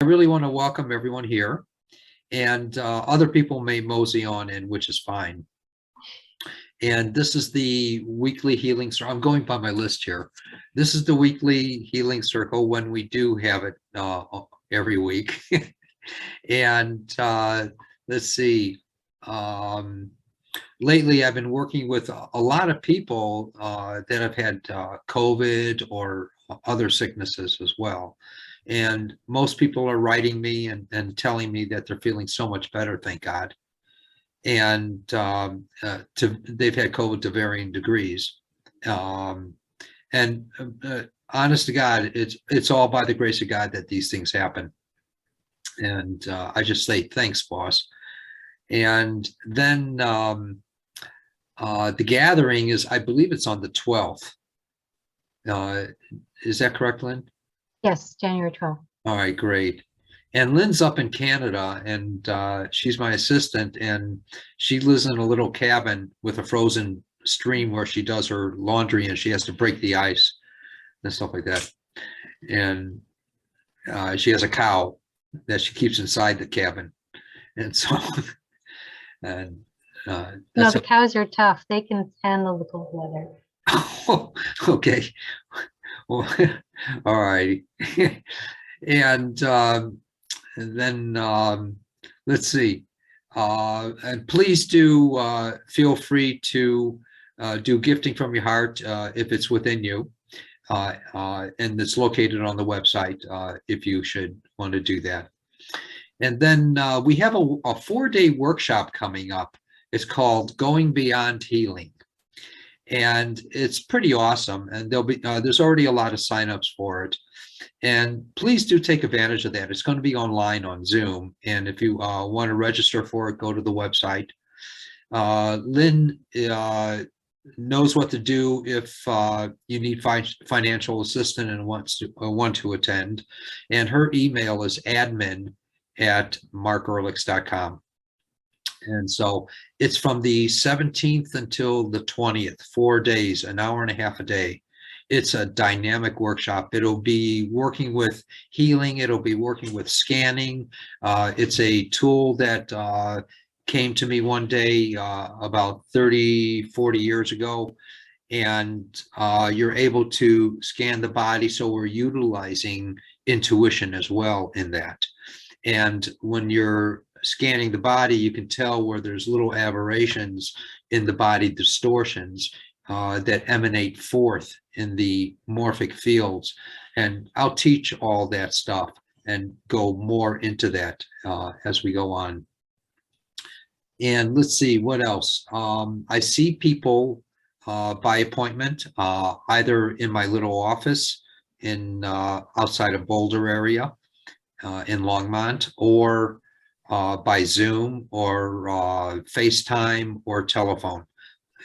I really want to welcome everyone here, and other people may mosey on in, which is fine. And this is the weekly healing circle. I'm going by my list here. This is the weekly healing circle when we do have it every week. And let's see. Lately, I've been working with a lot of people that have had COVID or other sicknesses as well. And most people are writing me and telling me that they're feeling so much better, thank God. And they've had COVID to varying degrees. And honest to God, it's all by the grace of God that these things happen. And I just say, thanks, boss. And then the gathering is, I believe it's on the 12th. Is that correct, Lynn? Yes, January 12th. All right, great. And Lynn's up in Canada, and she's my assistant, and she lives in a little cabin with a frozen stream where she does her laundry, and she has to break the ice and stuff like that. And she has a cow that she keeps inside the cabin. And so, and no, the cows are tough. They can handle the cold weather. Oh, okay. Well, all right. And then let's see. And please do feel free to do gifting from your heart if it's within you. And it's located on the website if you should want to do that. And then we have a 4-day workshop coming up. It's called Going Beyond Healing. And it's pretty awesome. And there'll be there's already a lot of signups for it. And please do take advantage of that. It's going to be online on Zoom. And if you want to register for it, go to the website. Lynn knows what to do if you need financial assistance and want to attend. And her email is admin@markearlix.com. And so it's from the 17th until the 20th, 4 days, an hour and a half a day. It's a dynamic workshop. It'll be working with healing. It'll be working with scanning. It's a tool that came to me one day about 30, 40 years ago. And you're able to scan the body. So we're utilizing intuition as well in that. And when you're scanning the body, you can tell where there's little aberrations in the body, distortions that emanate forth in the morphic fields. And I'll teach all that stuff and go more into that as we go on. And let's see, what else? I see people by appointment, either in my little office in outside of Boulder area in Longmont, or by Zoom or FaceTime or telephone.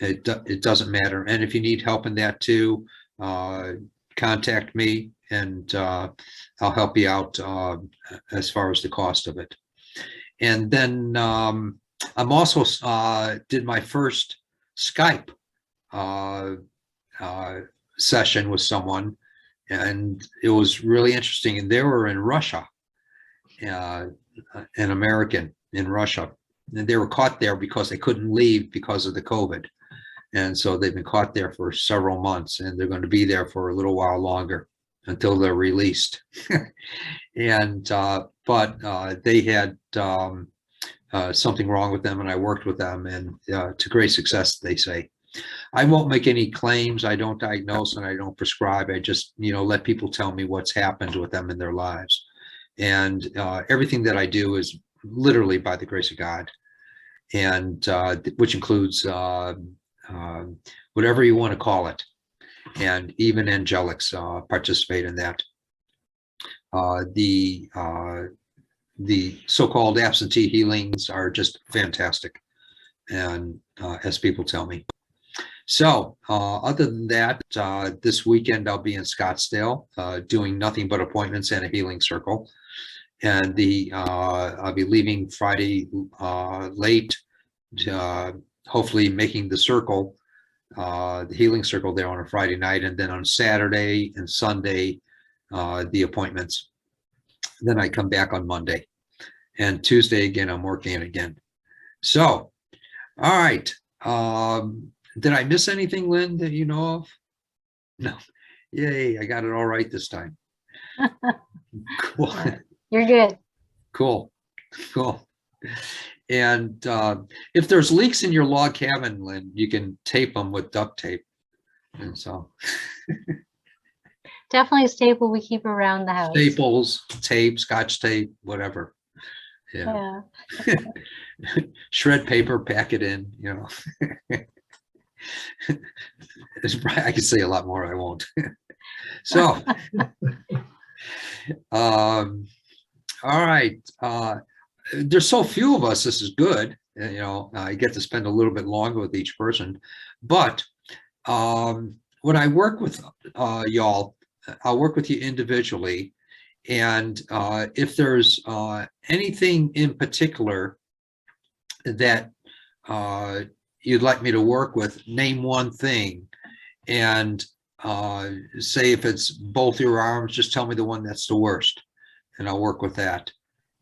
It doesn't matter. And if you need help in that too, contact me and I'll help you out as far as the cost of it. And then I'm also did my first Skype session with someone, and it was really interesting. And they were in Russia. An American in Russia, and they were caught there because they couldn't leave because of the COVID. And so they've been caught there for several months, and they're going to be there for a little while longer until they're released. And but they had something wrong with them, and I worked with them, and to great success, they say. I won't make any claims. I don't diagnose and I don't prescribe. I just, let people tell me what's happened with them in their lives. And everything that I do is literally by the grace of God, and which includes whatever you want to call it. And even angelics participate in that. The so-called absentee healings are just fantastic, and as people tell me. So other than that, this weekend I'll be in Scottsdale doing nothing but appointments and a healing circle. And I'll be leaving Friday late, hopefully making the circle, the healing circle there on a Friday night, and then on Saturday and Sunday, the appointments. Then I come back on Monday, and Tuesday again, I'm working it again. So, all right. Did I miss anything, Lynn, that you know of? No. Yay, I got it all right this time. Cool. You're good. Cool. Cool. And if there's leaks in your log cabin, Lynn, you can tape them with duct tape. And so Definitely a staple we keep around the house. staples, tape, scotch tape, whatever. Yeah. Shred paper, pack it in, you know. I could say a lot more, I won't. So, all right. There's so few of us, this is good. You know, I get to spend a little bit longer with each person. But when I work with y'all, I'll work with you individually. And if there's anything in particular that you'd like me to work with, name one thing. And say if it's both your arms, just tell me the one that's the worst, and I'll work with that.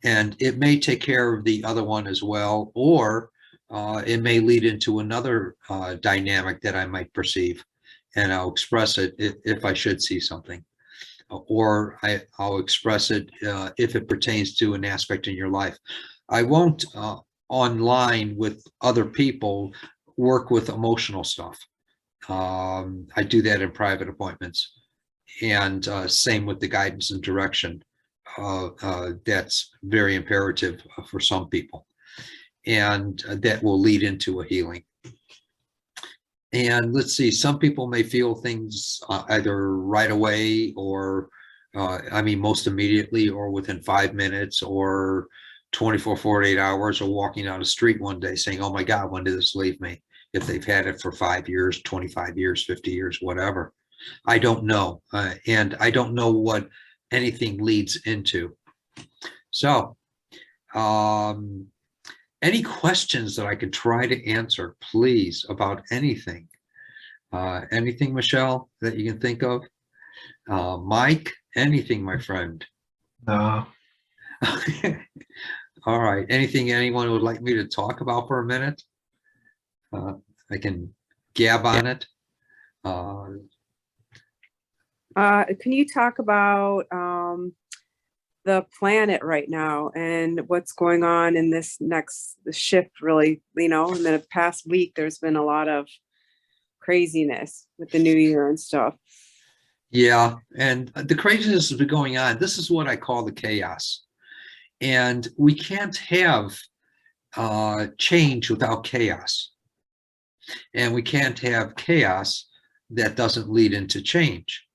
And it may take care of the other one as well, or it may lead into another dynamic that I might perceive, and I'll express it if I should see something, or I'll express it if it pertains to an aspect in your life. I won't online with other people work with emotional stuff. I do that in private appointments, and same with the guidance and direction. That's very imperative for some people, and that will lead into a healing. And let's see, some people may feel things either right away, or I mean most immediately, or within 5 minutes, or 24, 48 hours, or walking down the street one day saying, oh my God, when did this leave me? If they've had it for 5 years, 25 years, 50 years, whatever. I don't know. And I don't know what anything leads into. So any questions that I could try to answer, please, about anything? Anything, Michelle, that you can think of? Mike, anything, my friend? No. All right. Anything anyone would like me to talk about for a minute? I can gab on it. Can you talk about the planet right now and what's going on in this next shift, really? You know, in the past week, there's been a lot of craziness with the new year and stuff. Yeah, and the craziness has been going on. This is what I call the chaos. And we can't have change without chaos. And we can't have chaos that doesn't lead into change.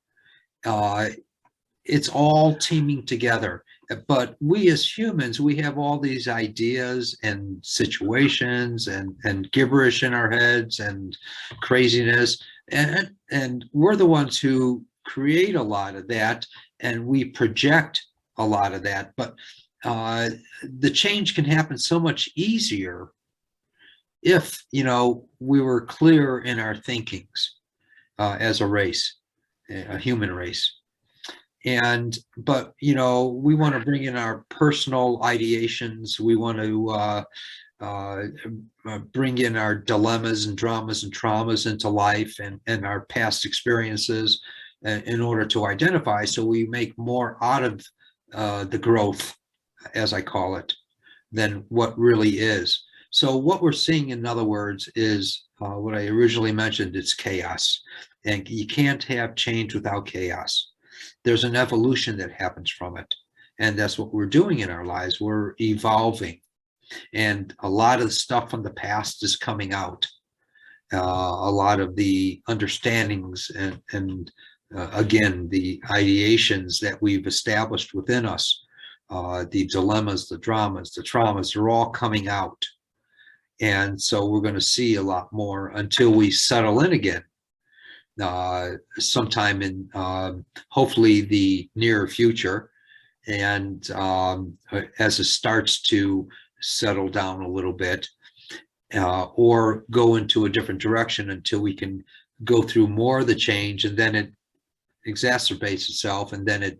It's all teaming together. But we as humans, we have all these ideas and situations and gibberish in our heads and craziness. And we're the ones who create a lot of that, and we project a lot of that. But the change can happen so much easier if, you know, we were clear in our thinkings as a race, a human race. But, you know, we want to bring in our personal ideations. We want to bring in our dilemmas and dramas and traumas into life, and our past experiences in order to identify. So we make more out of the growth, as I call it, than what really is. So what we're seeing, in other words, is what I originally mentioned. It's chaos, and you can't have change without chaos. There's an evolution that happens from it, and that's what we're doing in our lives. We're evolving, and a lot of the stuff from the past is coming out. A lot of the understandings and again, the ideations that we've established within us, the dilemmas, the dramas, the traumas, they're all coming out. And so we're going to see a lot more until we settle in again, sometime in hopefully the near future. And as it starts to settle down a little bit, or go into a different direction until we can go through more of the change, and then it exacerbates itself, and then it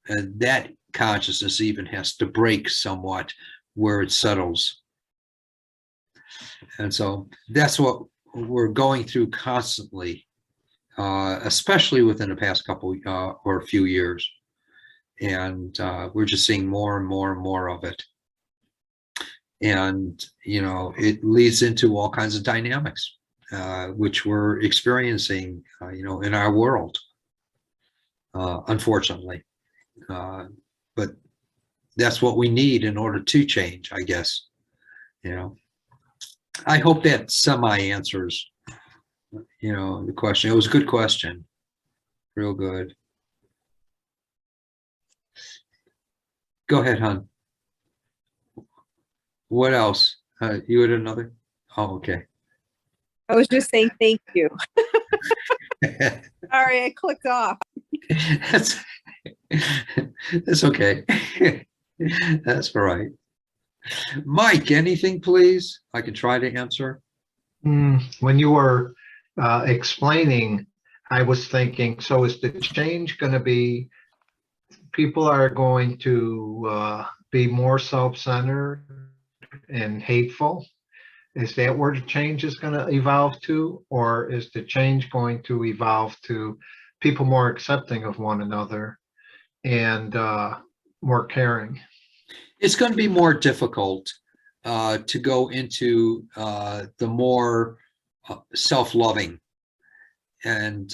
And that consciousness even has to break somewhat where it settles. And so that's what we're going through constantly, especially within the past couple or a few years. And we're just seeing more and more and more of it. And, you know, it leads into all kinds of dynamics, which we're experiencing, you know, in our world, unfortunately. But that's what we need in order to change, I guess. You know, I hope that semi answers, you know, the question. It was a good question. Real good. Go ahead, hon. What else? You had another? Oh, okay. I was just saying thank you. Sorry, I clicked off. That's, that's okay. That's all right. Mike, anything, please? I can try to answer. When you were explaining, I was thinking, so is the change going to be, people are going to be more self-centered and hateful? Is that where the change is going to evolve to? Or is the change going to evolve to people more accepting of one another and more caring? It's going to be more difficult to go into the more self-loving, and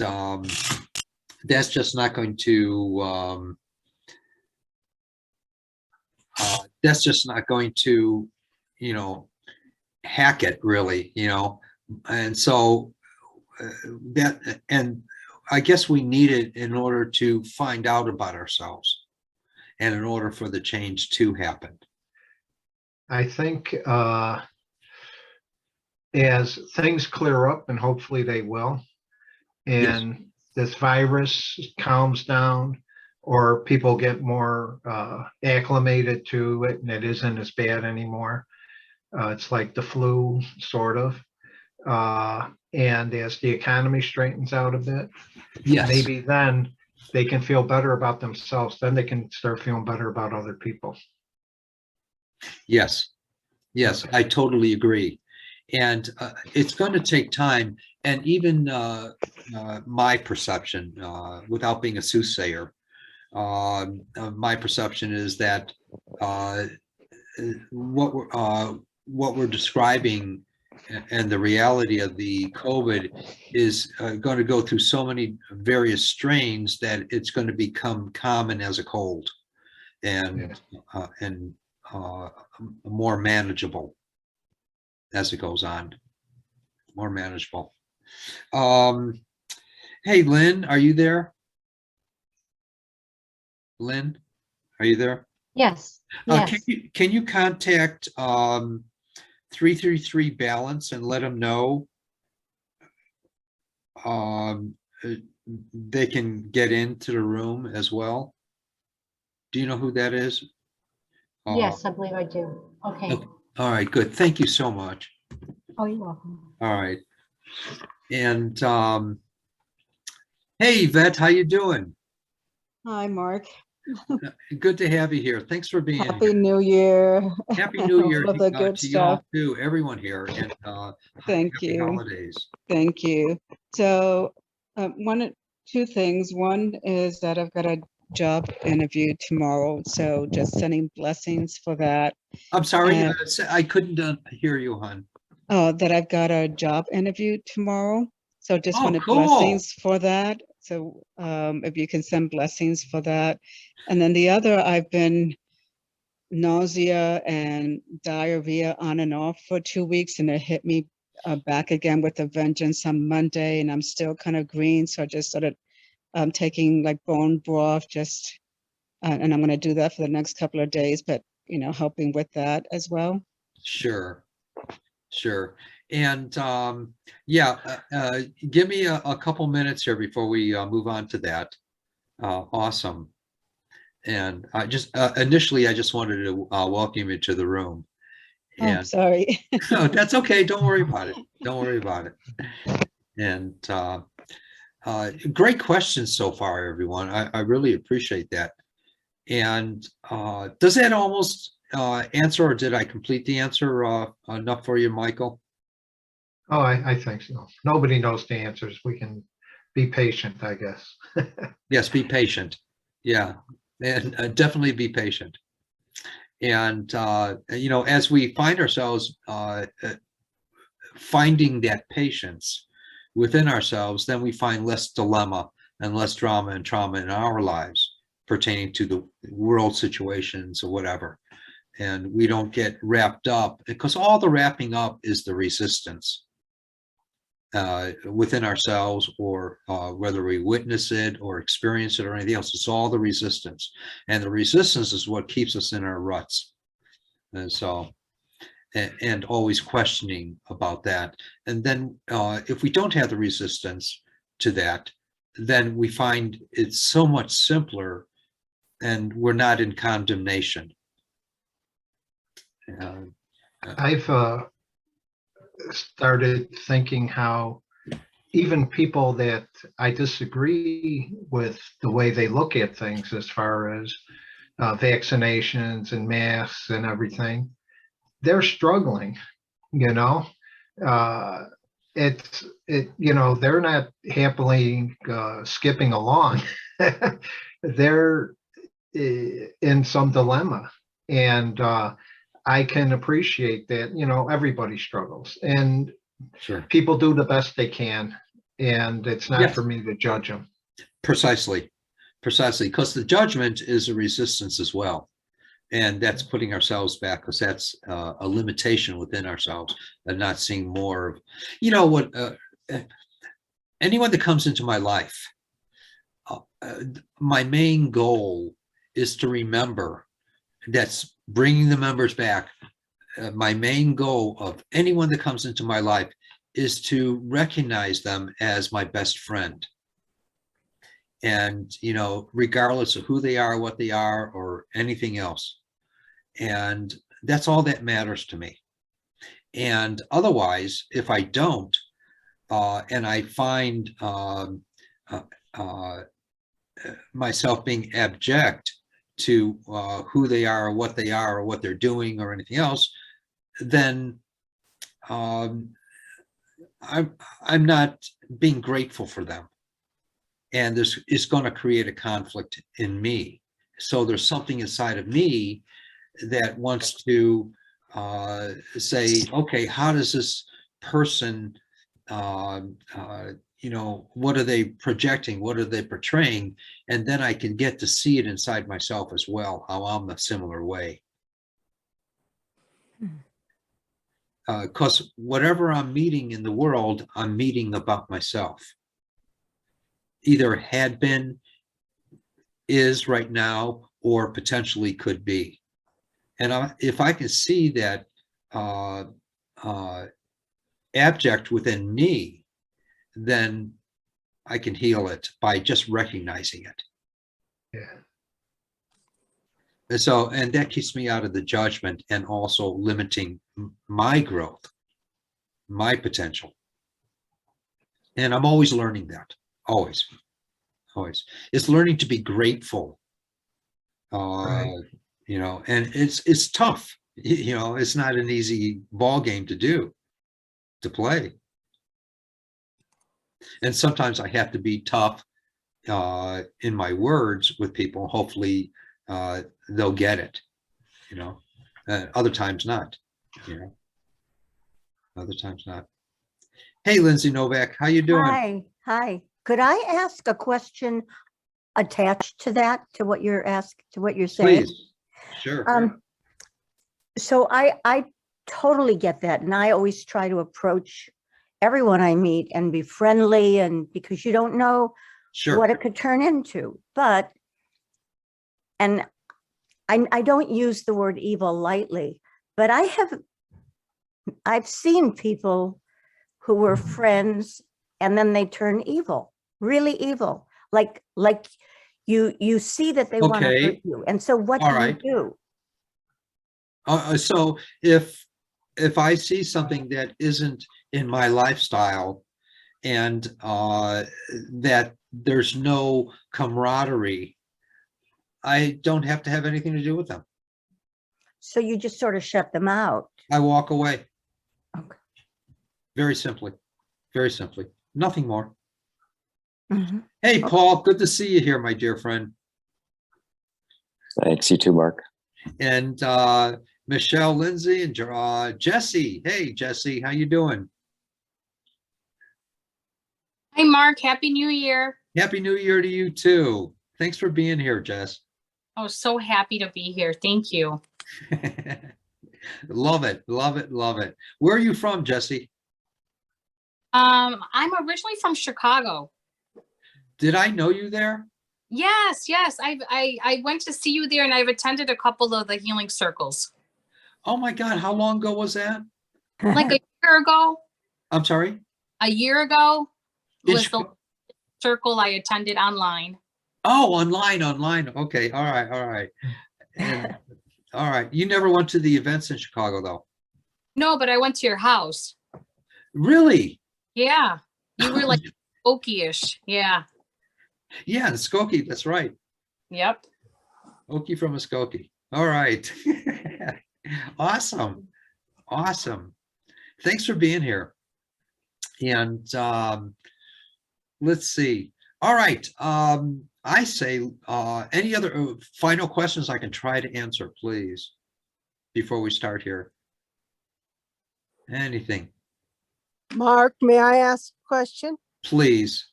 that's just not going to you know, hack it really, you know. And so that, and I guess we need it in order to find out about ourselves and in order for the change to happen. I think as things clear up, and hopefully they will, and this virus calms down, or people get more acclimated to it and it isn't as bad anymore. It's like the flu, sort of. And as the economy straightens out a bit, Yes. maybe then they can feel better about themselves. Then they can start feeling better about other people. Yes. Yes, I totally agree. And it's going to take time. And even my perception, without being a soothsayer, my perception is that what we're describing and the reality of the COVID is going to go through so many various strains that it's going to become common as a cold, and more manageable as it goes on. More manageable. Hey, Lynn, are you there? Lynn, are you there? Yes, yes. Can you contact 333 Balance and let them know they can get into the room as well? Do you know who that is? Yes, I believe I do. Okay. All right, good. Thank you so much. Oh, you're welcome. All right. And hey, Yvette, how you doing? Hi, Mark. Good to have you here. Thanks for being Happy here. New Year. Happy New Year All of the good to you all stuff. too, everyone here, and Thank happy you. holidays. Thank you. So, two things. One is that I've got a job interview tomorrow, so just sending blessings for that. I'm sorry, And- I couldn't hear you, hon. Oh, that I've got a job interview tomorrow, so just Oh, wanted cool. blessings for that. So, if you can send blessings for that. And then the other, I've been nausea and diarrhea on and off for 2 weeks, and it hit me back again with a vengeance on Monday, and I'm still kind of green. So I just started taking like bone broth, just and I'm going to do that for the next couple of days, but you know, helping with that as well. Sure. And yeah, give me a couple minutes here before we move on to that. Awesome. And I just initially I just wanted to welcome you to the room. Oh, And sorry. no, that's okay. Don't worry about it. Don't worry about it. And great questions so far, everyone. I really appreciate that. And does that almost answer, or did I complete the answer enough for you, Michael? Oh, I think so. Nobody knows the answers. We can be patient, I guess. Yes, be patient. Yeah, and definitely be patient. And you know, as we find ourselves finding that patience within ourselves, then we find less dilemma and less drama and trauma in our lives pertaining to the world situations or whatever. And we don't get wrapped up, because all the wrapping up is the resistance within ourselves, or whether we witness it or experience it or anything else. It's all the resistance, and the resistance is what keeps us in our ruts. And so, and always questioning about that. And then if we don't have the resistance to that, then we find it's so much simpler, and we're not in condemnation. I've started thinking how even people that I disagree with the way they look at things, as far as vaccinations and masks and everything, they're struggling, you know. You know, they're not happily skipping along. They're in some dilemma, and I can appreciate that. You know, everybody struggles, and Sure. people do the best they can, and it's not Yes. for me to judge them. Precisely, because the judgment is a resistance as well. And that's putting ourselves back, because that's a limitation within ourselves, and not seeing more of, you know what, anyone that comes into my life, my main goal is to remember, that's bringing the members back. My main goal of anyone that comes into my life is to recognize them as my best friend. And, you know, regardless of who they are, what they are, or anything else. And that's all that matters to me. And otherwise, if I don't, and I find myself being abject to who they are, or what they are, or what they're doing, or anything else, then I'm not being grateful for them. And this is going to create a conflict in me. So there's something inside of me that wants to say, okay, how does this person, you know, what are they projecting? What are they portraying? And then I can get to see it inside myself as well, how I'm a similar way. Because whatever I'm meeting in the world, I'm meeting about myself. Either had been, is right now, or potentially could be. And if I can see that abject within me, then I can heal it by just recognizing it. Yeah. And so, and that keeps me out of the judgment, and also limiting my growth, my potential. And I'm always learning that, always. It's learning to be grateful. Right. You know, and it's tough. You know, it's not an easy ball game to play. And sometimes I have to be tough in my words with people. Hopefully they'll get it, you know. Other times not, you know. Other times not. Hey, Lindsay Novak, how you doing? Hi. Could I ask a question attached to that, to what you're saying? Please. Sure. So I totally get that. And I always try to approach everyone I meet and be friendly, and because you don't know Sure. what it could turn into. But, and I don't use the word evil lightly, but I've seen people who were friends and then they turn evil, really evil. Like you see that they want to Okay. hurt you. And so what All do right. you do? So if I see something that isn't in my lifestyle, and that there's no camaraderie, I don't have to have anything to do with them. So you just sort of shut them out. I walk away. Okay. Very simply, nothing more. Mhm. Hey, Paul, good to see you here, my dear friend. Thanks, you too, Mark. And Michelle, Lindsay, and Jesse. Hey, Jesse, how you doing? Hi, Mark. Happy New Year. Happy New Year to you too. Thanks for being here, Jess. Oh, so happy to be here. Thank you. Love it, love it, love it. Where are you from, Jesse? I'm originally from Chicago. Did I know you there? Yes, yes. I went to see you there, and I've attended a couple of the healing circles. Oh my God, how long ago was that? Like a year ago. I'm sorry? A year ago In was the Chicago? circle I attended online. Oh, online. Okay, all right. And, all right, you never went to the events in Chicago though? No, but I went to your house. Really? Yeah. You were like Okie-ish. Yeah. Yeah, the Skokie, that's right. Yep. Okie from Muskogee. All right. Awesome. Awesome. Thanks for being here. And let's see. All right. I say any other final questions I can try to answer, please, before we start here. Anything, Mark, may I ask a question? please.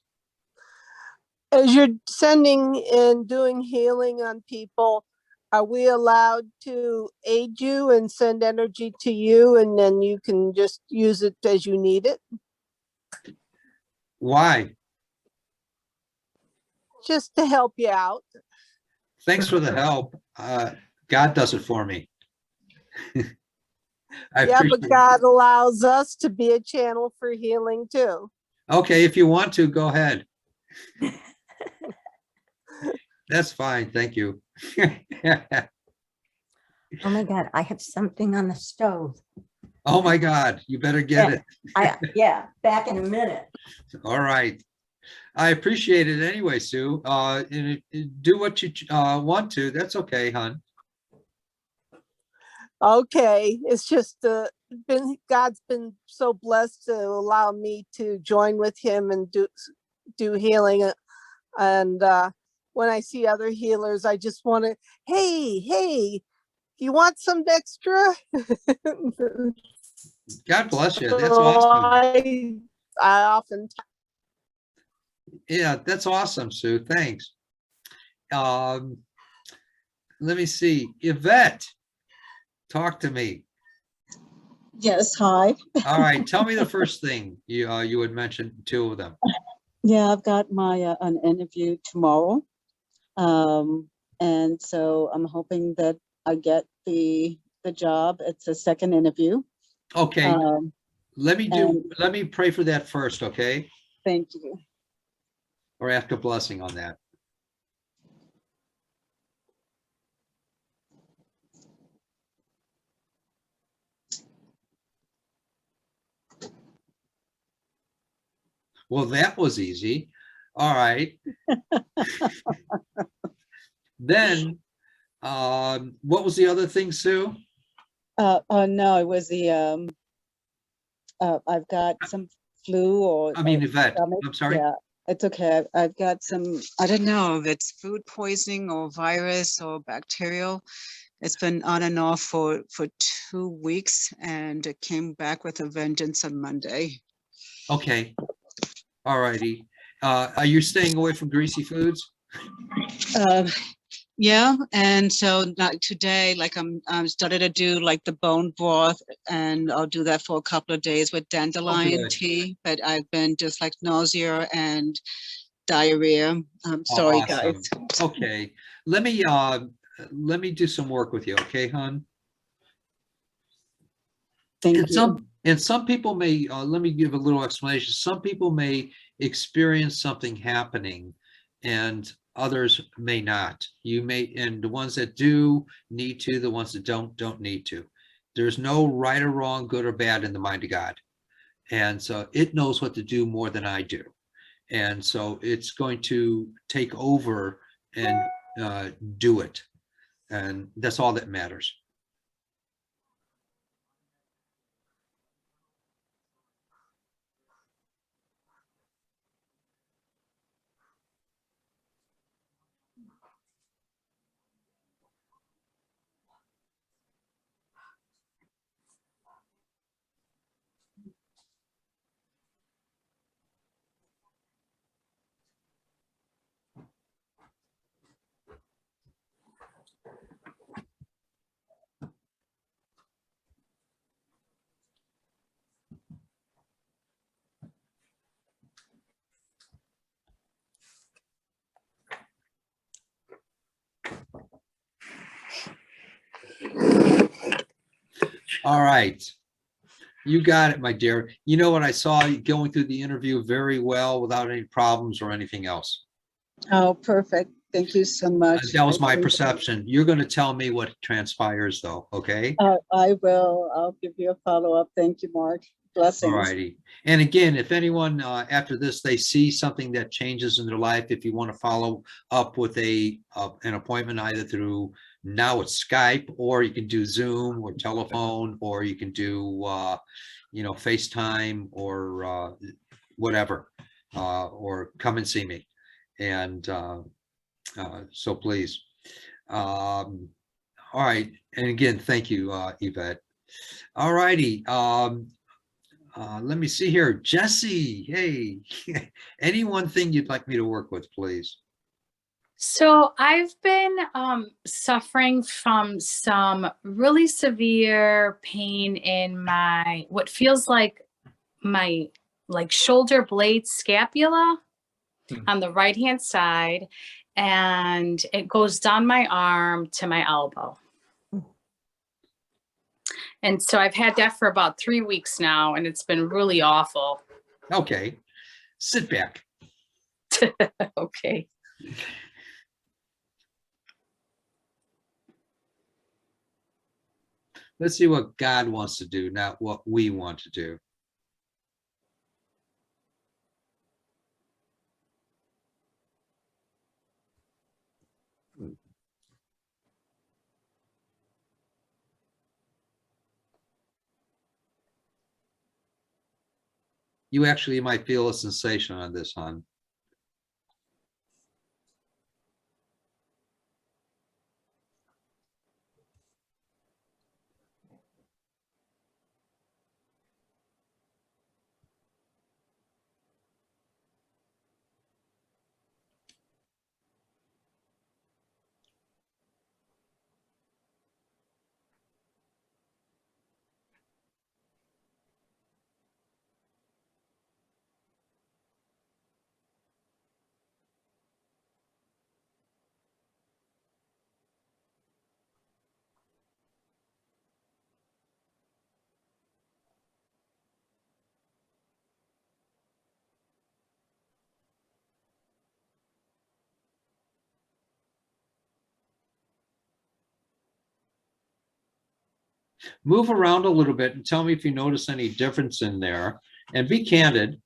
As you're sending and doing healing on people, are we allowed to aid you and send energy to you and then you can just use it as you need it? Why? Just to help you out. Thanks for the help. God does it for me. I Yeah, but appreciate it. God allows us to be a channel for healing too. Okay, if you want to, go ahead. That's fine, thank you. Oh my God, I have something on the stove. Oh my God, you better get it. Yeah, back in a minute. All right. I appreciate it anyway, Sue. And do what you want to. That's okay, hon. Okay, it's just God's been so blessed to allow me to join with him and do healing. And when I see other healers, I just want to, hey, you want some extra? God bless you. That's So awesome. I often Yeah, that's awesome, Sue. Thanks. Let me see. Yvette, talk to me. Yes, hi. All right, tell me the first thing you had mentioned, two of them. Yeah, I've got my an interview tomorrow. And so I'm hoping that I get the job. It's a second interview. Okay, let me pray for that first, okay? Thank you. Or ask a blessing on that. Well, that was easy. All right. Then, what was the other thing, Sue? Oh no, it was the I've got some flu or Yvette, stomach. I'm sorry. Yeah, it's okay. I've got some, I don't know if it's food poisoning or virus or bacterial. It's been on and off for 2 weeks, and it came back with a vengeance on Monday. Okay. All righty. Are you staying away from greasy foods? Yeah, and so not today, like I'm started to do like the bone broth, and I'll do that for a couple of days with dandelion good. tea, but I've been just like nausea and diarrhea. I'm sorry, Awesome. guys. Okay. Let me do some work with you, okay, hon? Thank And you. some people may, let me give a little explanation. Some people may experience something happening and others may not. You may, and the ones that do need to, the ones that don't need to. There's no right or wrong, good or bad in the mind of God. And so it knows what to do more than I do. And so it's going to take over and do it. And that's all that matters. All right. You got it, my dear. You know what? I saw you going through the interview very well without any problems or anything else. Oh, perfect. Thank you so much. That was I my appreciate it. perception. You're going to tell me what transpires though, okay? I will. I'll give you a follow-up. Thank you, Mark. All Blessings. righty. And again, if anyone after this, they see something that changes in their life, if you want to follow up with an appointment either through, now it's Skype, or you can do Zoom or telephone, or you can do, FaceTime or whatever, or come and see me. And so please. All right. And again, thank you, Yvette. All righty. Let me see here. Jesse, hey, any one thing you'd like me to work with, please? So I've been suffering from some really severe pain in my, what feels like my shoulder blade scapula on the right hand side, and it goes down my arm to my elbow. And so I've had that for about 3 weeks now, and it's been really awful. Okay, sit back. Okay. Let's see what God wants to do, not what we want to do. You actually might feel a sensation on this, hon. Move around a little bit and tell me if you notice any difference in there, and be candid.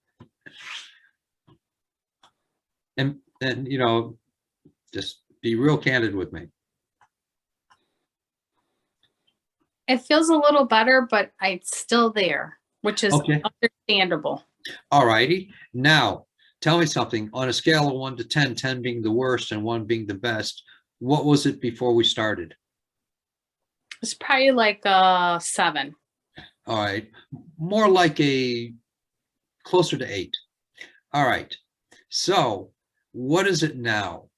And just be real candid with me. It feels a little better, but it's still there, which is Okay. understandable. All righty. Now, tell me something. On a scale of 1 to 10, 10 being the worst and 1 being the best, what was it before we started? It's probably like a 7. All right. More like closer to 8. All right. So what is it now?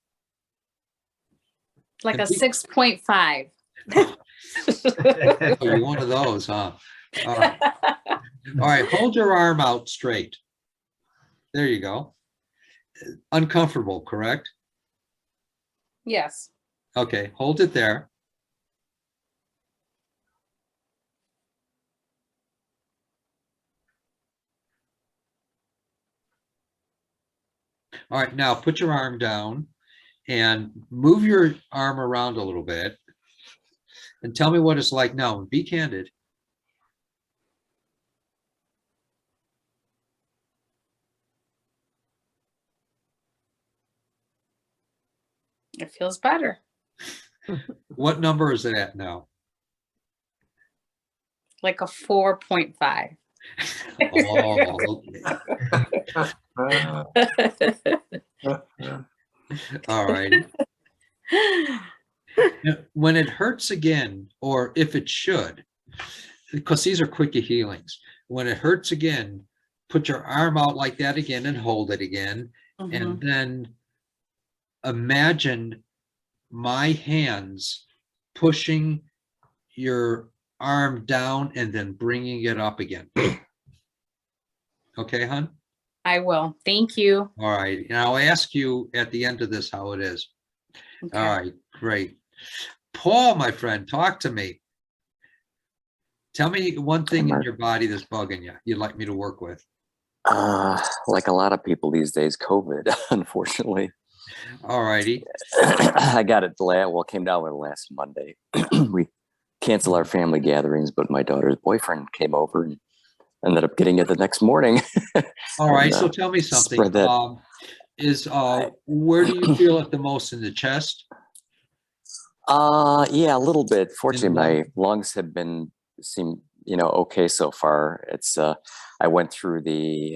Like a And we- 6.5. Oh, you're one of those, huh? All right. Hold your arm out straight. There you go. Uncomfortable, correct? Yes. Okay. Hold it there. All right. Now put your arm down and move your arm around a little bit and tell me what it's like now. Be candid. It feels better. What number is it at now? Like a 4.5. Oh, okay. All right. When it hurts again, or if it should, because these are quick healings, when it hurts again, put your arm out like that again and hold it again. And then imagine my hands pushing your arm down and then bringing it up again. Okay, hon? I will. Thank you. All right. And I'll ask you at the end of this how it is. Okay. All right, great. Paul, my friend, talk to me. Tell me one thing in your body that's bugging you you'd like me to work with. Like a lot of people these days, COVID, unfortunately. All righty. I got it came down with it last Monday. We canceled our family gatherings, but my daughter's boyfriend came over and ended up getting it the next morning. All right, And, so tell me something. spread that. Where do you feel it the most, in the chest? Yeah, a little bit. Fortunately, lung? my lungs have seem okay so far. It's I went through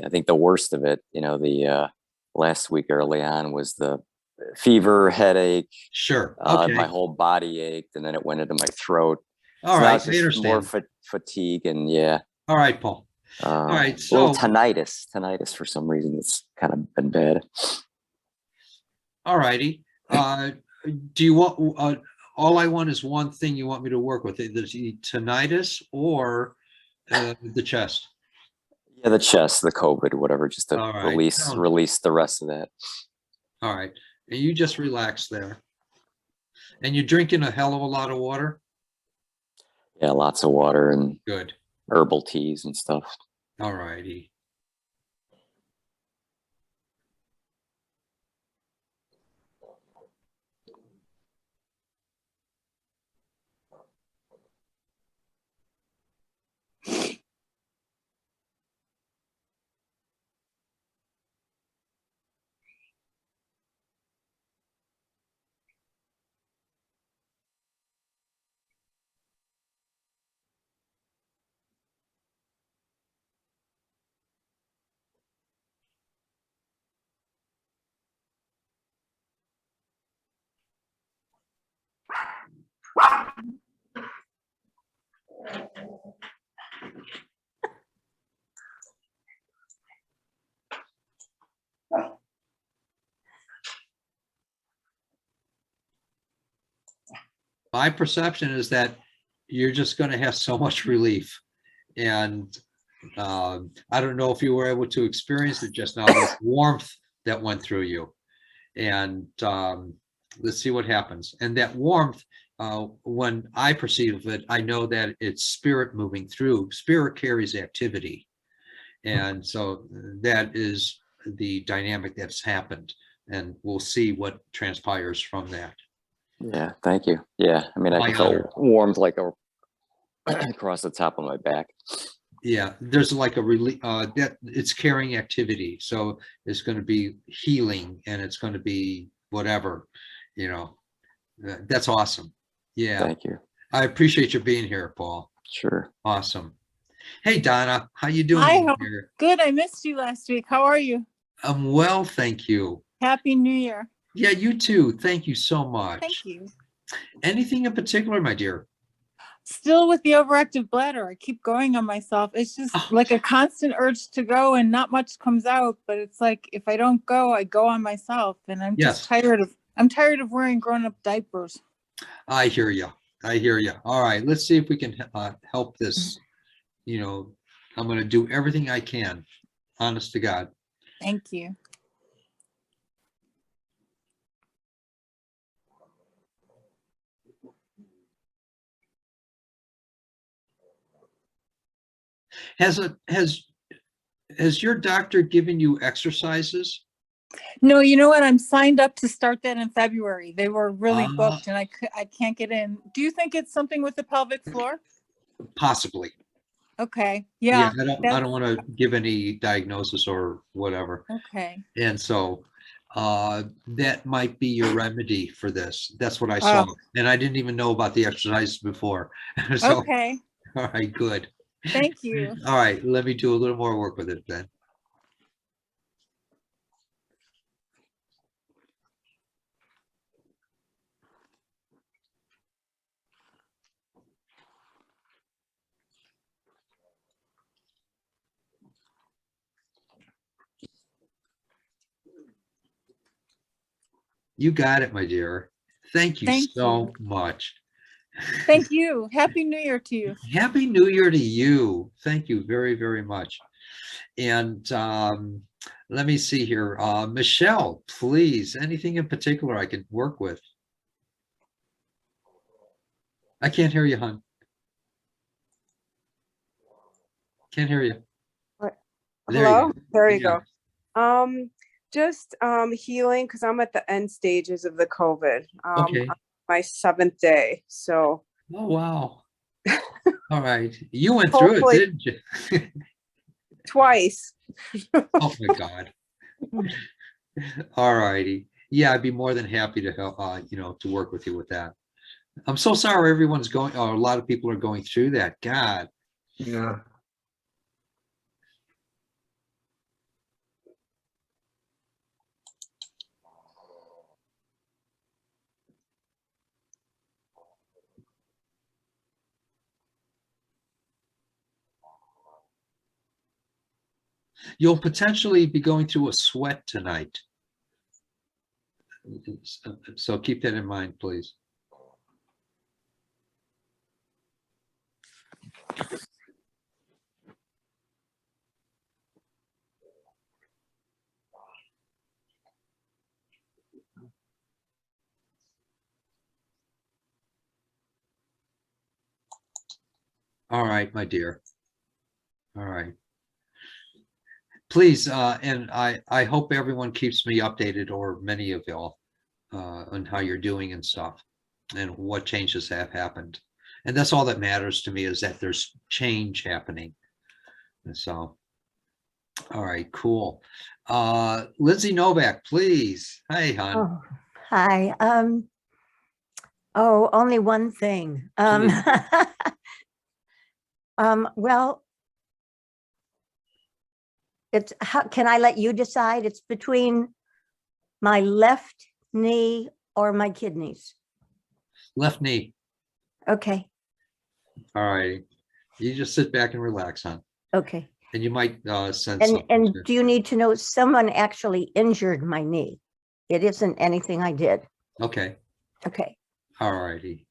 I think the worst of it, the last week early on was the fever, headache. Sure. Okay. My whole body ached, and then it went into my throat. All So now right, it's I just more understand. fatigue, and yeah. All right, Paul. All right, a little so tinnitus for some reason. It's kind of been bad. all righty. Do you want all I want is one thing you want me to work with, either the tinnitus or the chest? Yeah, the chest, the COVID, whatever, just to All right. release the rest of that. All right. And you just relax there. And you're drinking a hell of a lot of water? Yeah, lots of water and Good. herbal teas and stuff. All righty. My perception is that you're just going to have so much relief. And I don't know if you were able to experience it just now, this warmth that went through you. And let's see what happens. And that warmth, when I perceive it, I know that it's spirit moving through. Spirit carries activity. And so that is the dynamic that's happened. And we'll see what transpires from that. Yeah, thank you. Yeah, I mean, I My can feel honor. warmth like across the top of my back. Yeah, there's like a relief that it's carrying activity. So it's going to be healing and it's going to be whatever, that's awesome. Yeah. Thank you. I appreciate you being here, Paul. Sure. Awesome. Hey, Donna, how you doing? Hi, Here? good. I missed you last week. How are you? I'm well, thank you. Happy New Year. Yeah, you too. Thank you so much. Thank you. Anything in particular, my dear? Still with the overactive bladder. I keep going on myself. It's just like a constant urge to go and not much comes out, but it's like if I don't go, I go on myself, and I'm just tired of wearing grown-up diapers. I hear you. I hear you. All right, let's see if we can help this. I'm going to do everything I can, honest to God. Thank you. Has your doctor given you exercises? No, you know what? I'm signed up to start that in February. They were really booked and I can't get in. Do you think it's something with the pelvic floor? Possibly. Okay. Yeah. I don't want to give any diagnosis or whatever. Okay. And so that might be your remedy for this. That's what I saw. And I didn't even know about the exercises before. So, Okay, all right, good. thank you. All right, let me do a little more work with it then. You got it, my dear. Thank you Thank so you. much. Thank you. Happy New Year to you. Happy New Year to you. Thank you very, very much. And let me see here. Michelle, please, anything in particular I can work with? I can't hear you, hon. Can't hear you. What? There you Hello? go. There you Yeah. go. Just healing because I'm at the end stages of the COVID. Okay. My 7th day. So Oh, wow. All right. You went through it, hopefully didn't you? twice. Oh, my God. All righty. Yeah, I'd be more than happy to help, to work with you with that. I'm so sorry everyone's going, or a lot of people are going through that. God. Yeah. You'll potentially be going through a sweat tonight. So keep that in mind, please. All right, my dear. All right. Please, and I hope everyone keeps me updated, or many of y'all, on how you're doing and stuff, and what changes have happened. And that's all that matters to me, is that there's change happening. And so, all right, cool. Lindsay Novak, please. Hey, hon. Oh, hi. Only one thing. Well, it's how can I let you decide? It's between my left knee or my kidneys. Left knee. Okay. All right. You just sit back and relax, hon. Okay. And you might sense And something too. do you need to know someone actually injured my knee? It isn't anything I did. Okay. Okay. All righty.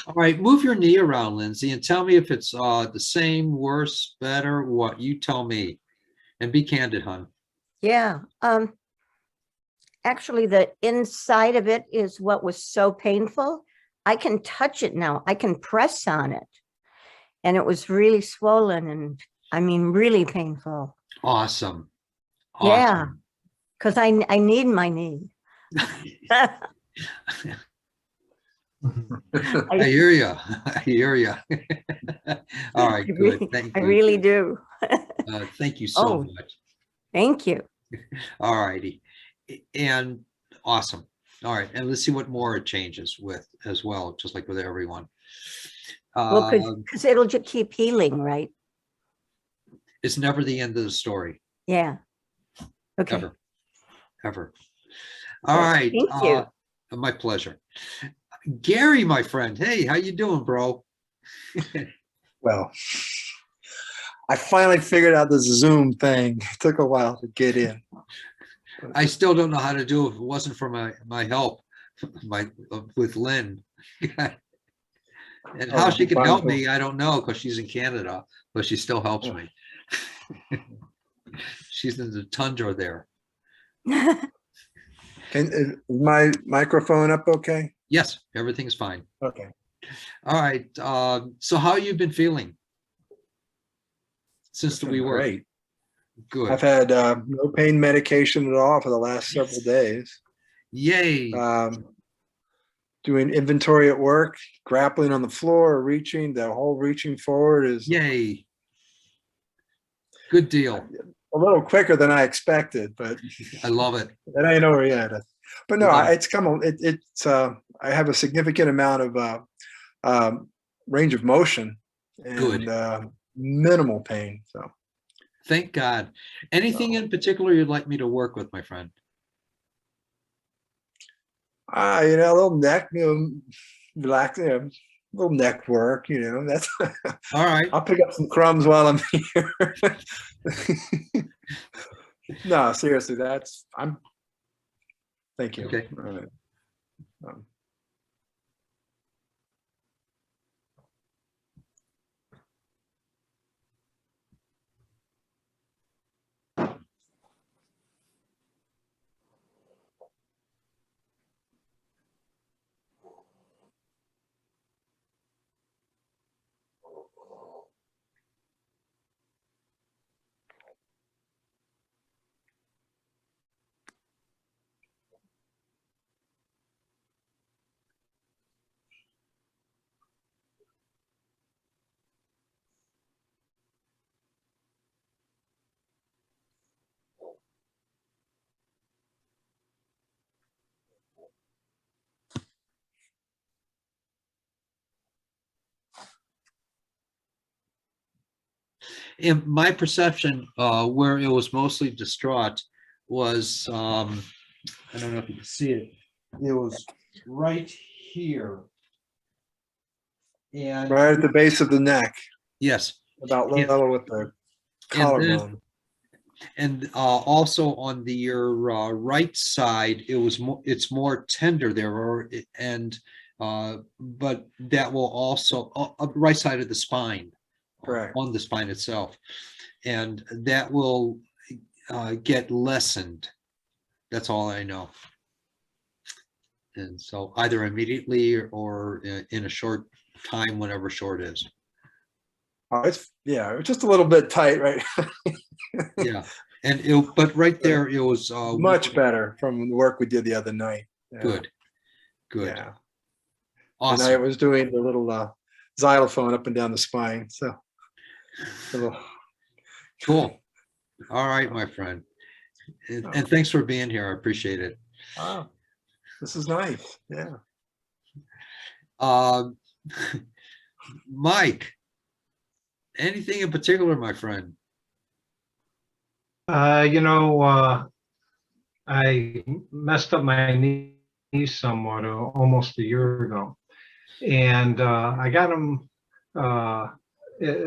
All right, move your knee around, Lindsay, and tell me if it's the same, worse, better, what. You tell me, and be candid, hon. Yeah. Actually, the inside of it is what was so painful. I can touch it now. I can press on it. And it was really swollen and I mean, really painful. Awesome. Yeah, because I need my knee. I hear you. I hear you. All right, good. Thank you. I really do. Thank you so Oh, much. thank you. All righty. And awesome. All right. And let's see what more it changes with as well, just like with everyone. Well, because it'll just keep healing, right? It's never the end of the story. Yeah. Okay. Ever. Ever. All right. Thank you. My pleasure. Gary, my friend. Hey, how you doing, bro? Well, I finally figured out this Zoom thing. It took a while to get in. I still don't know how to do it if it wasn't for my help, with Lynn. And how Oh, she can fine. help me, I don't know, because she's in Canada, but she still helps me. She's in the tundra there. Is my microphone up okay? Yes, everything's fine. Okay. All right. So how you been feeling since we were? Great. Good. I've had no pain medication at all for the last several days. Yay. Doing inventory at work, grappling on the floor, reaching, the whole reaching forward is Yay. Good deal. a little quicker than I expected, but I love it. that ain't over yet. But no, Love it. it's come on. It's I have a significant amount of range of motion and Good. minimal pain. So Thank God. Anything in particular you'd like me to work with, my friend? you know, a little neck, relax, little neck work, that's All right. I'll pick up some crumbs while I'm here. No, seriously, thank you. Okay. Um, In my perception, where it was mostly distraught was, I don't know if you can see it. It was right here. And right at the base of the neck, yes, about and- level with the collarbone. and also on your right side, it's more tender there, but that will also right side of the spine. Correct. On the spine itself, and that will get lessened. That's all I know. And so either immediately or in a short time, whenever short is. It's just a little bit tight, right? Yeah, but right there it was Much better from the work we did the other night. Yeah. Good. Yeah. Awesome. And I was doing the little xylophone up and down the spine. So cool. All right, my friend. And thanks for being here. I appreciate it. Oh, this is nice. Yeah. Mike, anything in particular, my friend? I messed up my knees somewhat almost a year ago, and I got them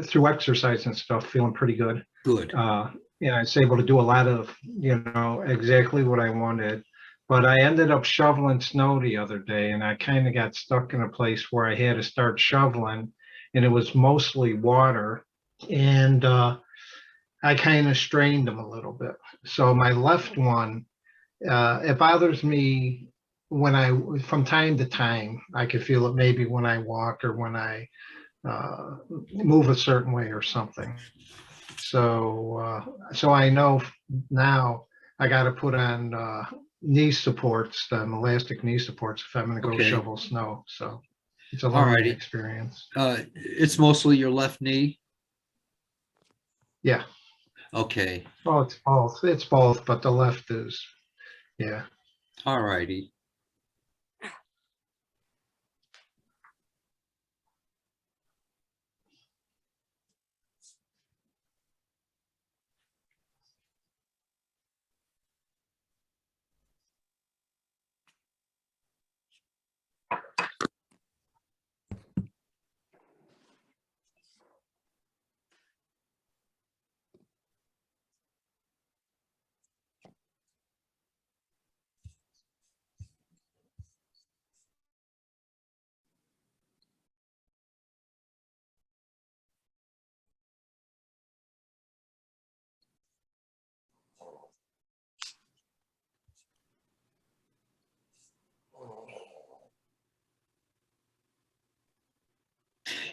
through exercise and stuff, feeling pretty good. Good. And I was able to do a lot of, exactly what I wanted. But I ended up shoveling snow the other day, and I kind of got stuck in a place where I had to start shoveling, and it was mostly water. And I kind of strained them a little bit. So my left one, it bothers me from time to time. I could feel it maybe when I walk or when I move a certain way or something. So I know now I got to put on knee supports, elastic knee supports, if I'm going to go shovel snow. So it's a learning experience. It's mostly your left knee. Yeah. Okay. Well, it's both. It's both, but the left is, yeah. All righty.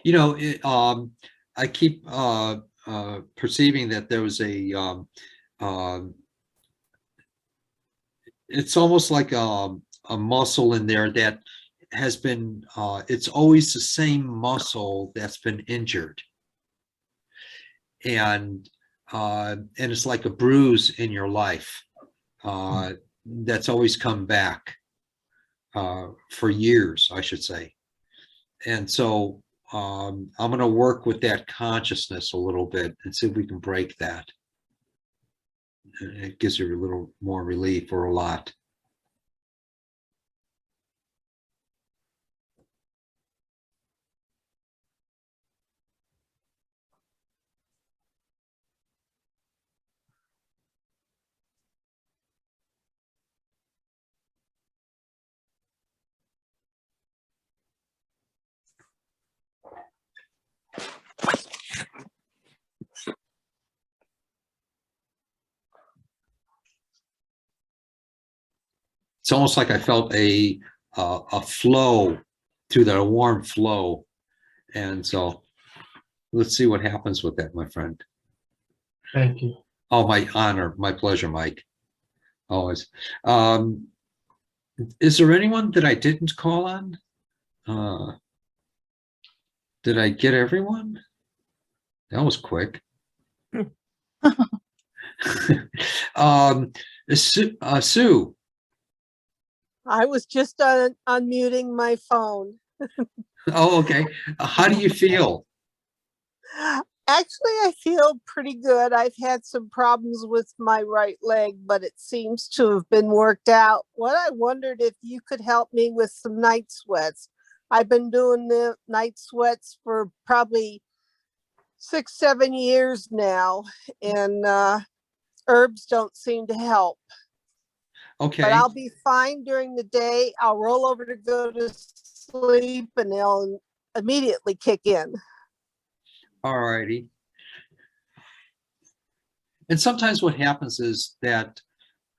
You know, I keep perceiving that there was it's almost like a muscle in there that has been, it's always the same muscle that's been injured. And it's like a bruise in your life that's always come back for years, I should say. And so I'm going to work with that consciousness a little bit and see if we can break that. It gives you a little more relief, or a lot. It's almost like I felt a flow through that, a warm flow. And so let's see what happens with that, my friend. Thank you. Oh, my honor, my pleasure, Mike. Always. Is there anyone that I didn't call on? Did I get everyone? That was quick. Sue. I was just unmuting my phone. Oh, okay. How do you feel? Actually, I feel pretty good. I've had some problems with my right leg, but it seems to have been worked out. What I wondered if you could help me with some night sweats. I've been doing the night sweats for probably 6-7 years now, and herbs don't seem to help. Okay. But I'll be fine during the day. I'll roll over to go to sleep and they'll immediately kick in. All righty. And sometimes what happens is that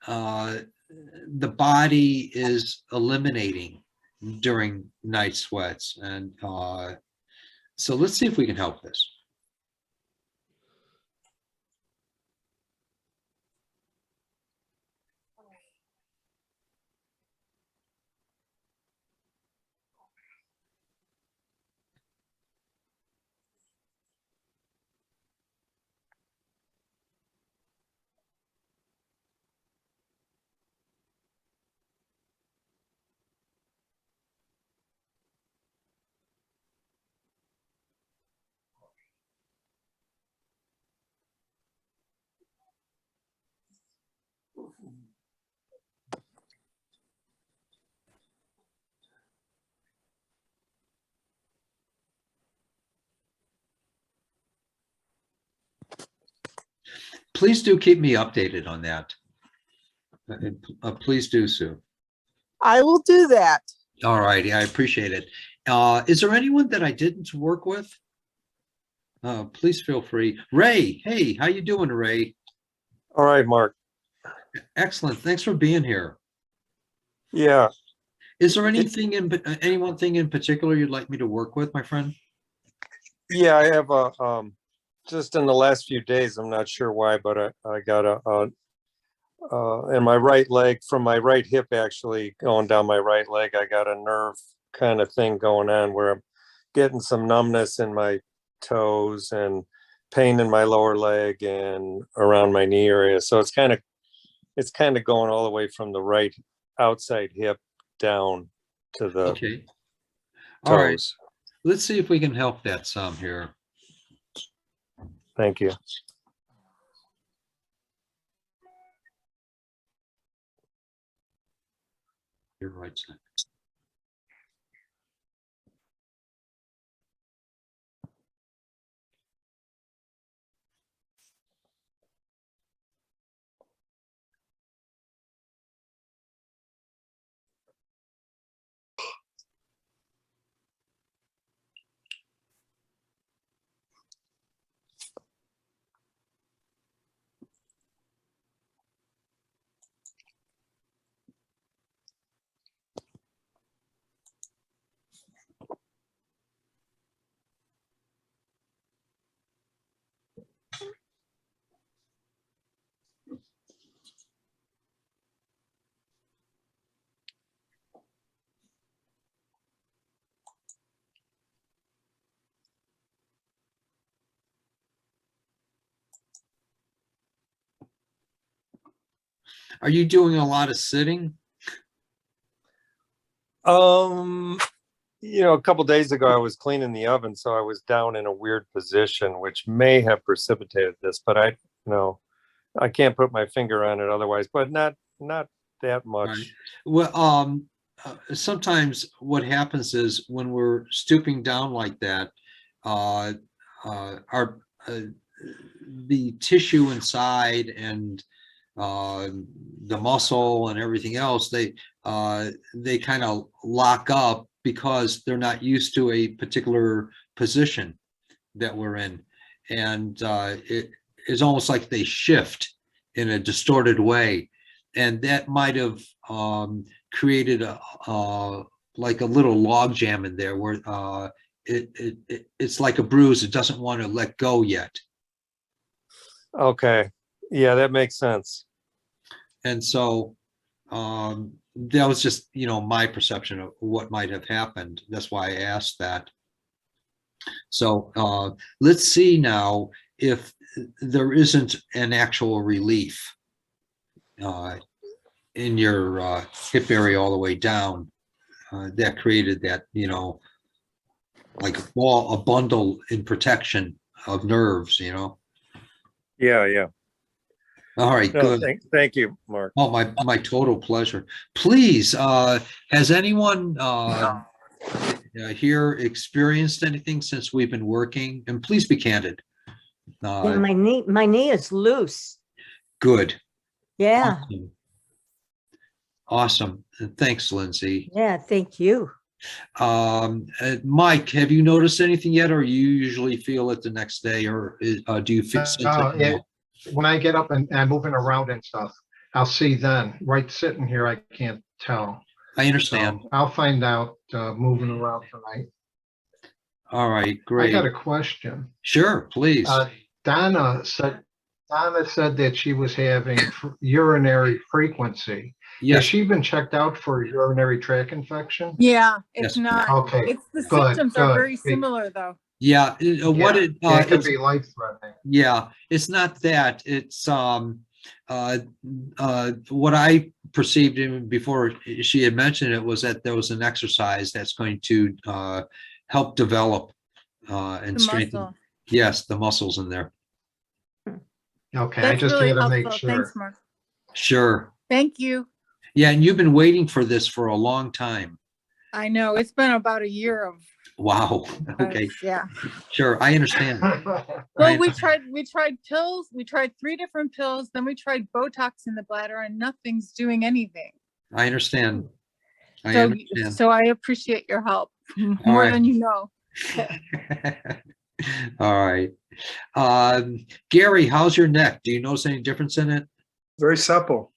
the body is eliminating during night sweats. And so let's see if we can help this. Please do keep me updated on that. Please do, Sue. I will do that. All righty, I appreciate it. Is there anyone that I didn't work with? Please feel free. Ray, hey, how you doing, Ray? All right, Mark. Excellent. Thanks for being here. Yeah. Is there anything any one thing in particular you'd like me to work with, my friend? Yeah, I have a just in the last few days, I'm not sure why, but I got in my right leg, from my right hip, actually going down my right leg, I got a nerve kind of thing going on where I'm getting some numbness in my toes and pain in my lower leg and around my knee area. So it's kind of going all the way from the right outside hip down to the Okay. All right. toes. Let's see if we can help that some here. Thank you. Your right side. Are you doing a lot of sitting? You know, a couple days ago, I was cleaning the oven, so I was down in a weird position, which may have precipitated this, but I can't put my finger on it otherwise, but not that much. Right. Well, sometimes what happens is when we're stooping down like that, our the tissue inside and the muscle and everything else, they kind of lock up because they're not used to a particular position that we're in, and it is almost like they shift in a distorted way, and that might have created a like a little log jam in there where it's like a bruise. It doesn't want to let go yet. Okay. Yeah, that makes sense. And so that was just, my perception of what might have happened. That's why I asked that. So let's see now if there isn't an actual relief in your hip area all the way down that created that, like a bundle in protection of nerves, Yeah. All right, No, good. thank you, Mark. Oh, my total pleasure. Please, has anyone here experienced anything since we've been working? And please be candid. Yeah, my knee is loose. Good. Yeah. Awesome. And thanks, Lindsay. Yeah, thank you. Mike, have you noticed anything yet, or you usually feel it the next day, or do you fix it? When I get up and moving around and stuff, I'll see then. Right sitting here, I can't tell. I understand. So I'll find out moving around tonight. All right, great. I got a question. Sure, please. Donna said that she was having urinary frequency. Yes. Has she been checked out for urinary tract infection? Yeah, it's Yes. not. Okay, It's the good, symptoms are good. very similar though. Yeah, It can be life-threatening. Yeah, it's not that. It's what I perceived even before she had mentioned it was that there was an exercise that's going to help develop and The strengthen. muscle. Yes, the muscles in there. Okay, That's I just really had to make helpful. sure. Thanks, Mark. Sure. Thank you. Yeah, and you've been waiting for this for a long time. I know it's been about a year of. Wow. Okay. Yeah. Sure, I understand. Well, we tried pills. We tried 3 different pills. Then we tried Botox in the bladder, and nothing's doing anything. I understand. I understand. So I appreciate your help All more right. than you know. All right. Gary, how's your neck? Do you notice any difference in it? Very supple.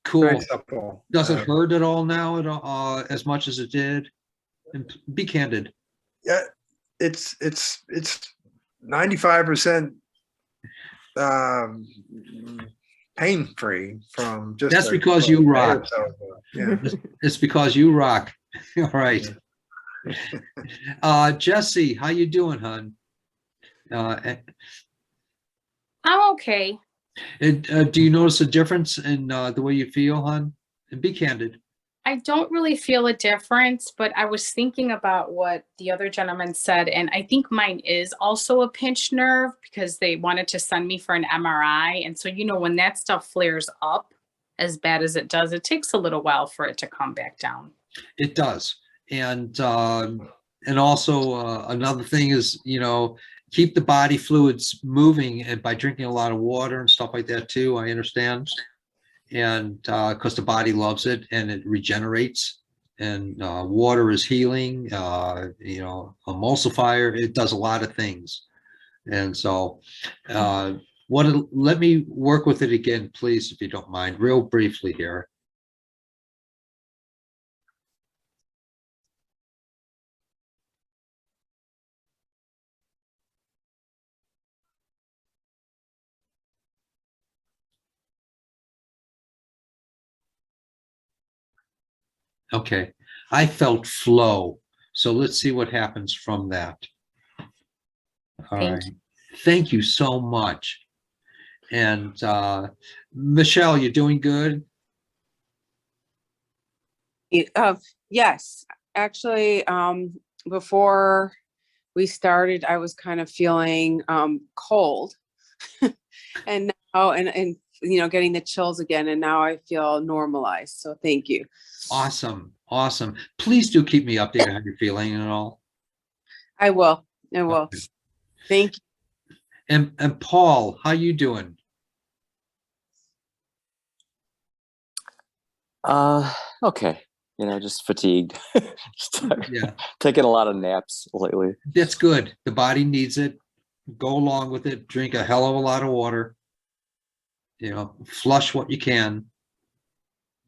Cool. Very supple. Does it hurt at all now at all, as much as it did? And be candid. Yeah, it's 95% pain-free from just. That's because you rock. Yeah. It's because you rock. All right. Jesse, how you doing, hon? I'm okay. Do you notice a difference in the way you feel, hon? And be candid. I don't really feel a difference, but I was thinking about what the other gentleman said, and I think mine is also a pinched nerve because they wanted to send me for an MRI. And so, when that stuff flares up as bad as it does, it takes a little while for it to come back down. It does. And also another thing is, keep the body fluids moving, and by drinking a lot of water and stuff like that too, I understand. And because the body loves it and it regenerates, and water is healing, emulsifier, it does a lot of things. And so let me work with it again, please, if you don't mind, real briefly here. Okay, I felt flow. So let's see what happens from that. All right. Thank you so much. And Michelle, you doing good? Yes, actually, before we started, I was kind of feeling cold. And now, and you know, getting the chills again, and now I feel normalized. So thank you. Awesome. Awesome. Please do keep me updated on how you're feeling and all. I will. I will. Okay. Thank you. And Paul, how you doing? Okay. You know, just fatigued. Just tired. Yeah, Taking a lot of naps lately. that's good. The body needs it. Go along with it. Drink a hell of a lot of water. You know, flush what you can.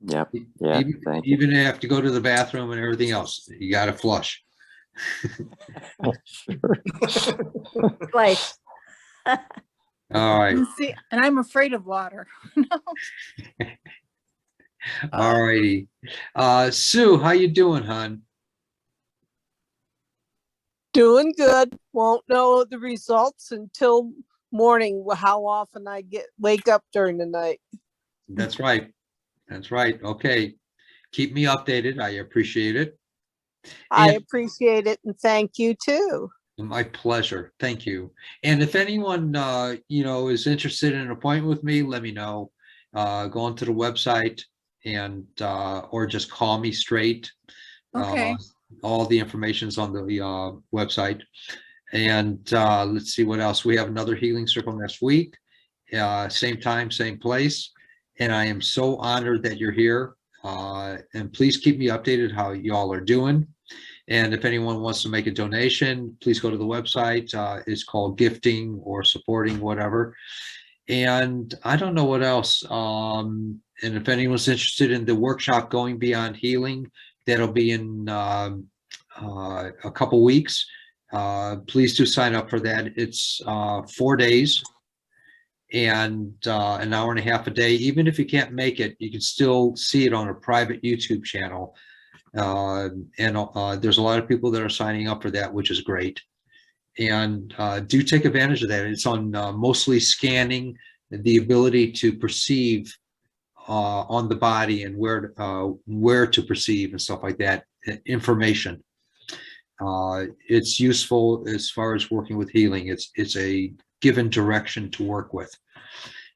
Yep. Yeah. Even, Thank you. even if you have to go to the bathroom and everything else, you got to flush. Sure. Twice. All right. See, and I'm afraid of water. All righty. Sue, how you doing, hon? Doing good. Won't know the results until morning, how often I wake up during the night. That's right. That's right. Okay. Keep me updated. I appreciate it. I And appreciate it and thank you too. my pleasure. Thank you. And if anyone, you know, is interested in an appointment with me, let me know. Go onto the website and, or just call me straight. Okay. All the information's on the website. And let's see what else. We have another healing circle next week. Same time, same place. And I am so honored that you're here. And please keep me updated how y'all are doing. And if anyone wants to make a donation, please go to the website. It's called gifting or supporting, whatever. And I don't know what else. And if anyone's interested in the workshop Going Beyond Healing, that'll be in a couple weeks. Please do sign up for that. It's 4 days and an hour and a half a day. Even if you can't make it, you can still see it on a private YouTube channel. And there's a lot of people that are signing up for that, which is great. And do take advantage of that. It's on mostly scanning, the ability to perceive on the body and where to perceive and stuff like that, information. It's useful as far as working with healing. It's a given direction to work with.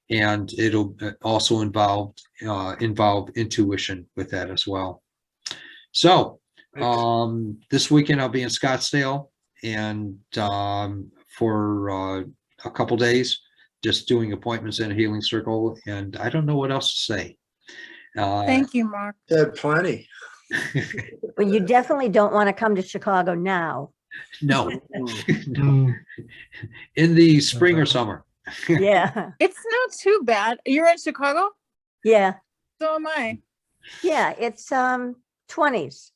And it'll also involve intuition with that as well. So this weekend I'll be in Scottsdale and for a couple days, just doing appointments in a healing circle. And I don't know what else to say. Thank you, Mark. Had plenty. Well, you definitely don't want to come to Chicago now. No. No. In the spring or summer. Yeah. It's not too bad. You're in Chicago? Yeah. So am I. Yeah. It's 20s.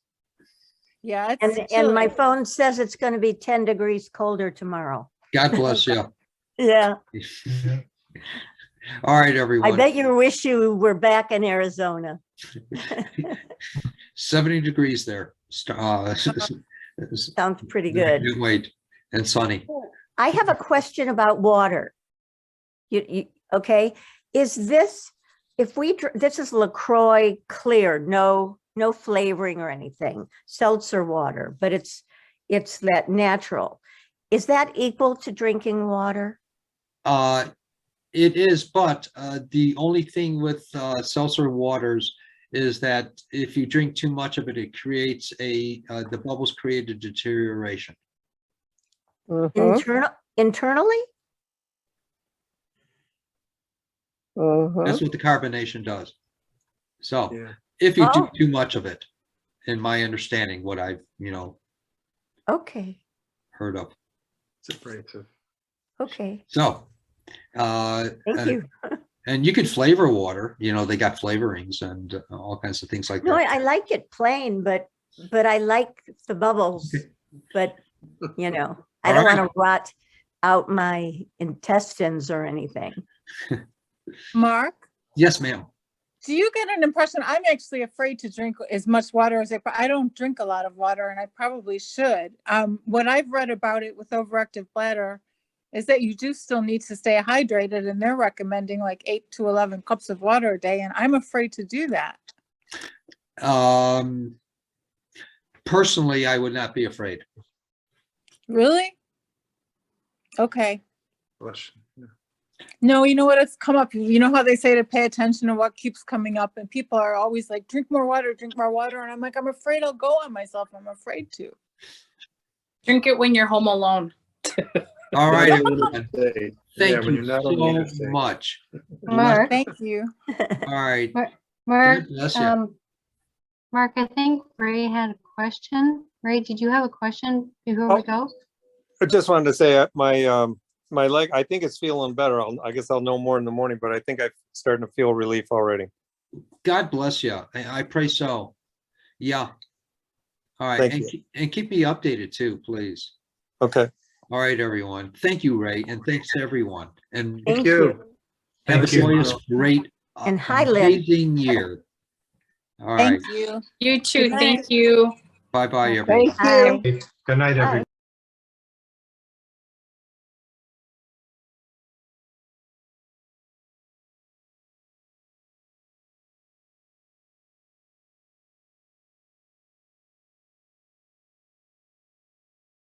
Yeah. It's And my chilly. phone says it's going to be 10 degrees colder tomorrow. God bless you. Yeah. All right, everyone. I bet you wish you were back in Arizona. 70 degrees there. Sounds pretty good. Can't wait. And sunny. I have a question about water. Okay. Is this, this is LaCroix clear, no flavoring or anything, seltzer water, but it's that natural. Is that equal to drinking water? It is, but the only thing with seltzer waters is that if you drink too much of it, it creates the bubbles create a deterioration. Internally? That's what the carbonation does. So Yeah. if you do too much of it, in my understanding, what I've, Okay. heard of. It's abrasive. Okay. So, Thank you. and you can flavor water, they got flavorings and all kinds of things like No, that. I like it plain, but I like the bubbles, but I don't want to rot out my intestines or anything. Mark? Yes, ma'am. Do you get an impression? I'm actually afraid to drink as much water as I don't drink a lot of water, and I probably should. What I've read about it with overactive bladder is that you do still need to stay hydrated, and they're recommending like 8 to 11 cups of water a day, and I'm afraid to do that. Personally, I would not be afraid. Really? Okay. Bless you. No, you know what? It's come up. You know how they say to pay attention to what keeps coming up, and people are always like, drink more water, drink more water. And I'm like, I'm afraid I'll go on myself. I'm afraid to. Drink it when you're home alone. All right, Yeah, everyone. when Thank you're you not on the so interstate. much. Mark, Thank you. All right. Mark, God bless you. Mark, I think Ray had a question. Ray, did you have a question before we go? I just wanted to say my leg, I think it's feeling better. I guess I'll know more in the morning, but I think I'm starting to feel relief already. God bless you. I pray so. Yeah. All right. Thank you. And keep me updated too, please. Okay. All right, everyone. Thank you, Ray. And thanks to everyone. And Thank you. have a Thank you. joyous, great, And hi, Lynn. amazing year. All right. Thank you. You too. Good night. Thank you. Bye-bye, everyone. Thank you. Hi. Good night, Bye. everyone.